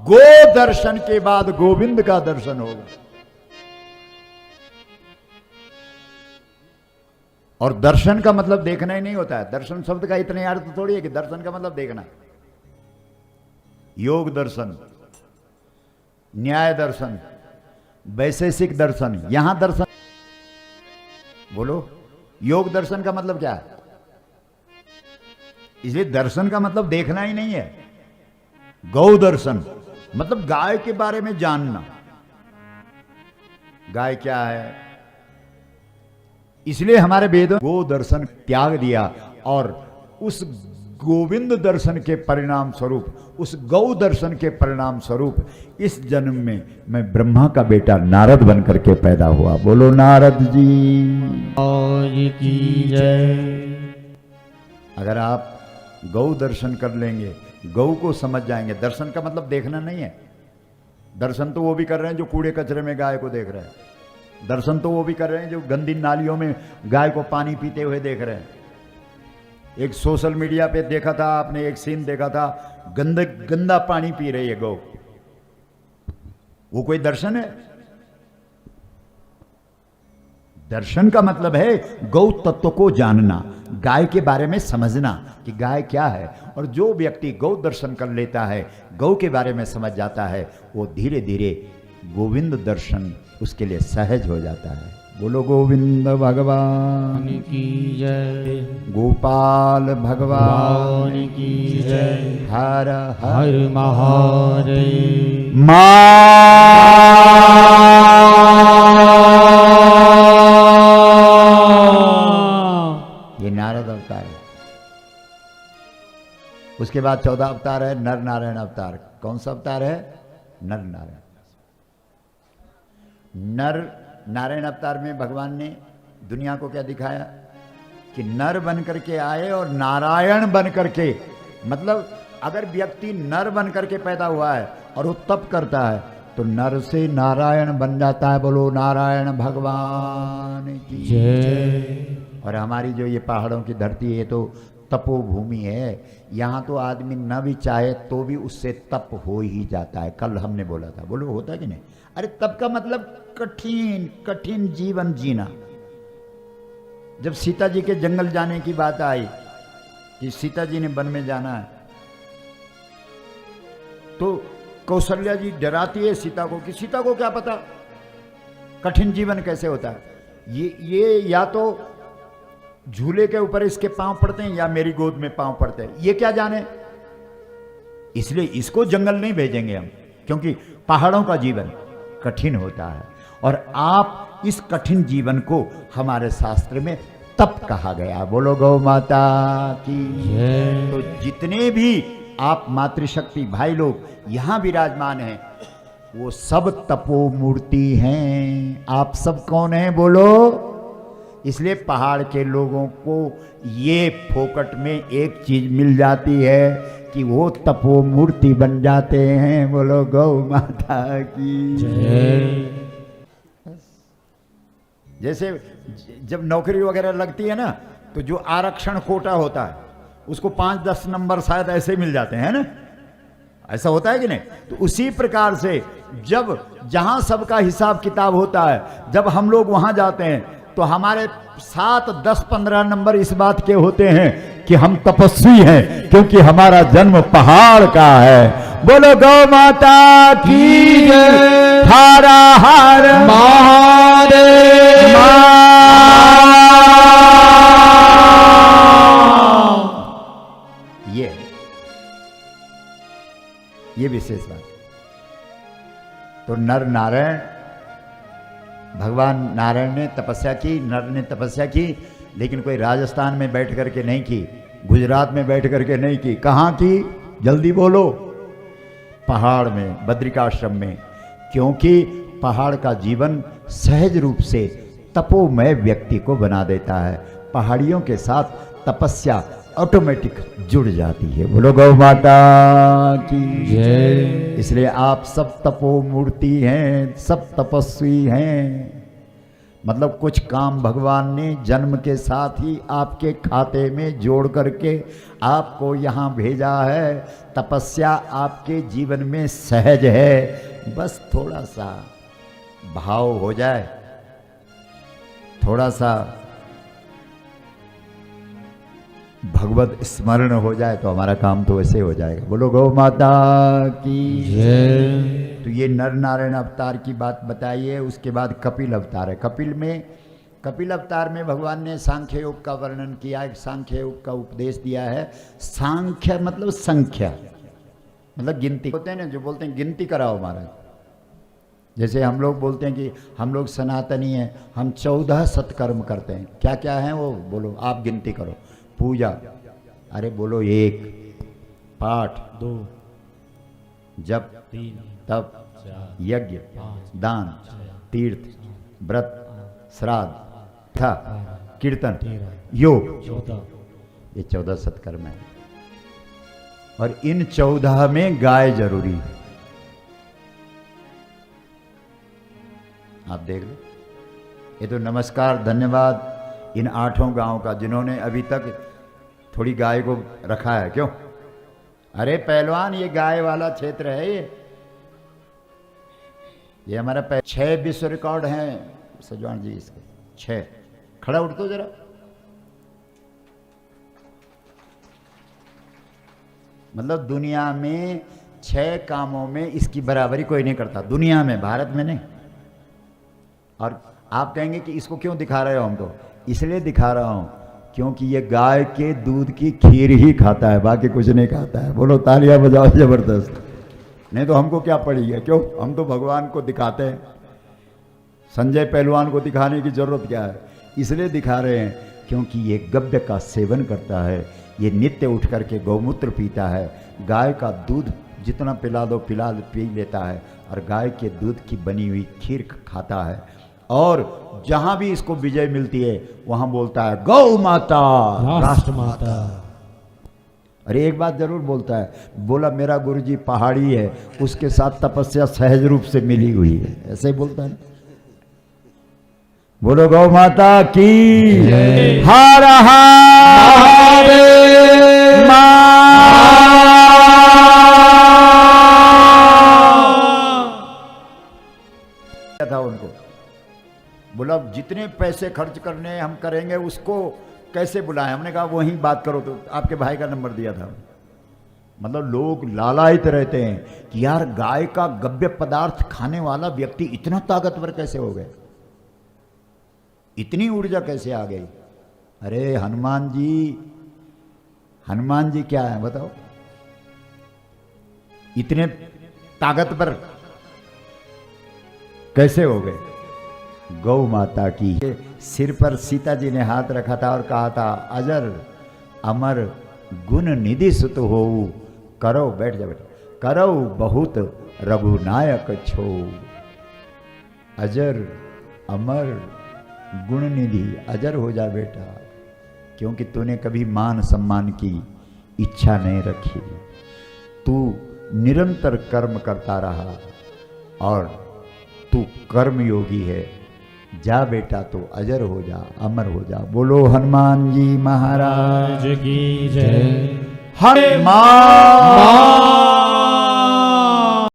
गो दर्शन के बाद गोविंद का दर्शन होगा। और दर्शन का मतलब देखना ही नहीं होता है। दर्शन शब्द का इतने अर्थ थोड़ी है कि दर्शन का मतलब देखना। योग दर्शन, न्याय दर्शन, वैशेषिक दर्शन, यहां दर्शन बोलो। योग दर्शन का मतलब क्या है? इसलिए दर्शन का मतलब देखना ही नहीं है। गौ दर्शन मतलब गाय के बारे में जानना, गाय क्या है। इसलिए हमारे वेदों गो दर्शन त्याग दिया और उस गोविंद दर्शन के परिणाम स्वरूप, उस गौ दर्शन के परिणाम स्वरूप इस जन्म में मैं ब्रह्मा का बेटा नारद बन करके पैदा हुआ। बोलो नारद जी की जय। अगर आप गौ दर्शन कर लेंगे, गौ को समझ जाएंगे। दर्शन का मतलब देखना नहीं है। दर्शन तो वो भी कर रहे हैं जो कूड़े कचरे में गाय को देख रहे हैं। दर्शन तो वो भी कर रहे हैं जो गंदी नालियों में गाय को पानी पीते हुए देख रहे हैं। एक सोशल मीडिया पे देखा था आपने, एक सीन देखा था, गंदा पानी पी रही है गौ। वो कोई दर्शन है? दर्शन का मतलब है गौ तत्व को जानना, गाय के बारे में समझना कि गाय क्या है। और जो व्यक्ति गौ दर्शन कर लेता है, गौ के बारे में समझ जाता है, वो धीरे धीरे गोविंद दर्शन उसके लिए सहज हो जाता है। बोलो गोविंद भगवान की जय, गोपाल भगवान की जय। हर हर महादेव। ये नारद अवतार है। उसके बाद 14 अवतार है, नर नारायण अवतार। कौन सा अवतार है? नर नारायण। नर नारायण अवतार में भगवान ने दुनिया को क्या दिखाया कि नर बन करके आए और नारायण बन करके, मतलब अगर व्यक्ति नर बन करके पैदा हुआ है और वो तप करता है तो नर से नारायण बन जाता है। बोलो नारायण भगवान की जय। और हमारी जो ये पहाड़ों की धरती है, ये तो तपोभूमि है। यहाँ तो आदमी न भी चाहे तो भी उससे तप हो ही जाता है। कल हमने बोला था, बोलो होता कि नहीं? अरे तप का मतलब कठिन कठिन जीवन जीना। जब सीता जी के जंगल जाने की बात आई कि सीता जी ने वन में जाना है, तो कौशल्या जी डराती है सीता को कि सीता को क्या पता कठिन जीवन कैसे होता है। ये या तो झूले के ऊपर इसके पांव पड़ते हैं या मेरी गोद में पांव पड़ते हैं, ये क्या जाने। इसलिए इसको जंगल नहीं भेजेंगे हम, क्योंकि पहाड़ों का जीवन कठिन होता है। और आप इस कठिन जीवन को हमारे शास्त्र में तप कहा गया। बोलो गौ माता की जय। तो जितने भी आप मातृशक्ति भाई लोग यहां विराजमान हैं, वो सब तपो मूर्ति हैं। आप सब कौन हैं? बोलो। इसलिए पहाड़ के लोगों को ये फोकट में एक चीज मिल जाती है कि वो तपो मूर्ति बन जाते हैं। बोलो गौ माता की जय। जैसे जब नौकरी वगैरह लगती है ना, तो जो आरक्षण कोटा होता है उसको 5-10 नंबर शायद ऐसे मिल जाते हैं ना, ऐसा होता है कि नहीं? तो उसी प्रकार से जब जहां सबका हिसाब किताब होता है, जब हम लोग वहां जाते हैं तो हमारे 7, 10, 15 नंबर इस बात के होते हैं कि हम तपस्वी हैं, क्योंकि हमारा जन्म पहाड़ का है। बोलो गौ माता की जय। हर हर महादेव। ये विशेष बात। तो नर नारायण, भगवान नारायण ने तपस्या की, नर ने तपस्या की, लेकिन कोई राजस्थान में बैठ करके नहीं की, गुजरात में बैठ करके नहीं की। कहाँ की? जल्दी बोलो। पहाड़ में, बद्रिकाश्रम में। क्योंकि पहाड़ का जीवन सहज रूप से तपोमय व्यक्ति को बना देता है। पहाड़ियों के साथ तपस्या ऑटोमेटिक जुड़ जाती है। बोलो गौ माता की जय। इसलिए आप सब तपो मूर्ति हैं, सब तपस्वी हैं। मतलब कुछ काम भगवान ने जन्म के साथ ही आपके खाते में जोड़ करके आपको यहाँ भेजा है। तपस्या आपके जीवन में सहज है, बस थोड़ा सा भाव हो जाए, थोड़ा सा भगवत स्मरण हो जाए तो हमारा काम तो वैसे हो जाएगा। बोलो गौ माता की जय। तो ये नर नारायण अवतार की बात बताइए। उसके बाद कपिल अवतार है। कपिल अवतार में भगवान ने सांख्य योग का वर्णन किया, सांख्य योग का उपदेश दिया है। सांख्य मतलब संख्या, मतलब गिनती होते हैं ना, जो बोलते हैं गिनती कराओ महाराज। जैसे हम लोग बोलते हैं कि हम लोग सनातनी हैं, हम 14 सत्कर्म करते हैं। क्या क्या हैं वो बोलो, आप गिनती करो। पूजा, अरे बोलो 1, पाठ 2, जप 3, तप, यज्ञ, दान, तीर्थ, व्रत, श्राद्ध, था कीर्तन, योग, ये 14 सत्कर्म है। और इन 14 में गाय जरूरी है। आप देख लो, ये तो नमस्कार धन्यवाद इन 8 गांव का जिन्होंने अभी तक थोड़ी गाय को रखा है। क्यों? अरे पहलवान, ये गाय वाला क्षेत्र है। ये हमारा 6 विश्व रिकॉर्ड हैं सजवान जी, इसके 6। खड़ा उठ तो जरा। मतलब दुनिया में 6 कामों में इसकी बराबरी कोई नहीं करता, दुनिया में, भारत में नहीं। और आप कहेंगे कि इसको क्यों दिखा रहे हो? हम तो इसलिए दिखा रहा हूं क्योंकि ये गाय के दूध की खीर ही खाता है, बाकी कुछ नहीं खाता है। बोलो तालियां बजाओ जबरदस्त। नहीं तो हमको क्या पड़ी है? क्यों? हम तो भगवान को दिखाते हैं। संजय पहलवान को दिखाने की जरूरत क्या है? इसलिए दिखा रहे हैं क्योंकि ये गव्य का सेवन करता है, ये नित्य उठ करके गौमूत्र पीता है, गाय का दूध जितना पिला दो पी लेता है, और गाय के दूध की बनी हुई खीर खाता है। और जहां भी इसको विजय मिलती है वहां बोलता है गौ माता, राष्ट्र माता। अरे एक बात जरूर बोलता है, बोला मेरा गुरुजी पहाड़ी है, उसके साथ तपस्या सहज रूप से मिली हुई है, ऐसे ही बोलता है। बोलो गौ माता की हर हर था उनको। बोला जितने पैसे खर्च करने हम करेंगे उसको कैसे बुलाएं? हमने कहा वही बात करो, तो आपके भाई का नंबर दिया था। मतलब लोग लालायित रहते हैं कि यार गाय का गव्य पदार्थ खाने वाला व्यक्ति इतना ताकतवर कैसे हो गए, इतनी ऊर्जा कैसे आ गई? अरे हनुमान जी क्या है बताओ? इतने ताकतवर कैसे हो गए? गौ माता की सिर पर सीता जी ने हाथ रखा था और कहा था अजर अमर गुण निधि सुत हो, करो, बैठ जा बेटा, करो बहुत रघुनायक छो। अजर अमर गुण निधि, अजर हो जा बेटा, क्योंकि तूने कभी मान सम्मान की इच्छा नहीं रखी, तू निरंतर कर्म करता रहा और तू कर्म योगी है। जा बेटा तो अजर हो जा, अमर हो जा। बोलो हनुमान जी महाराज की जय। हनुमान